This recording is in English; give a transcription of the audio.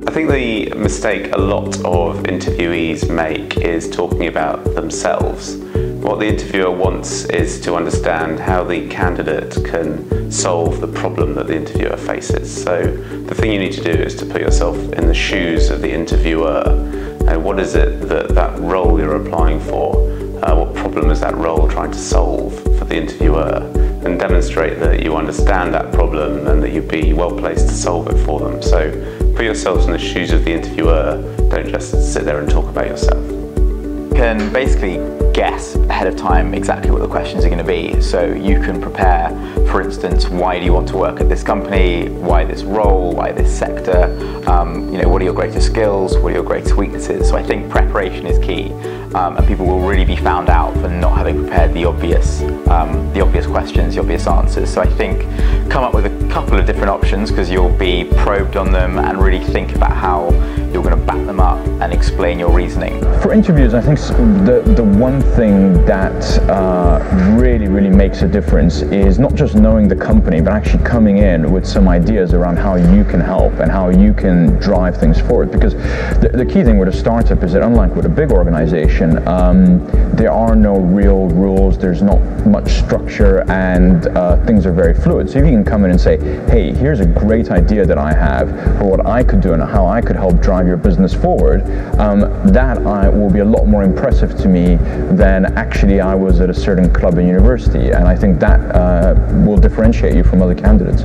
I think the mistake a lot of interviewees make is talking about themselves. What the interviewer wants is to understand how the candidate can solve the problem that the interviewer faces. So the thing you need to do is to put yourself in the shoes of the interviewer. What is it that role you're applying for? What problem is that role trying to solve for the interviewer? And demonstrate that you understand that problem and that you'd be well placed to solve it for them. So put yourselves in the shoes of the interviewer, don't just sit there and talk about yourself. You can basically guess ahead of time exactly what the questions are going to be. So you can prepare, for instance, why do you want to work at this company, why this role, why this sector, what are your greatest skills, what are your greatest weaknesses. So I think preparation is key, and people will really be found out for not having prepared the obvious questions, the obvious answers. So I think come up with a couple of different options, because you'll be probed on them, and really think about how you're going to back them up and explain your reasoning. For interviews, I think the one thing that really makes a difference is not just knowing the company, but actually coming in with some ideas around how you can help and how you can drive things forward. Because the key thing with a startup is that, unlike with a big organization, there are no real rules, there's not much structure, and things are very fluid. So if you can come in and say, hey, here's a great idea that I have for what I could do and how I could help drive your business forward, that will be a lot more impressive to me than actually I was at a certain club in university. And I think that will differentiate you from other candidates.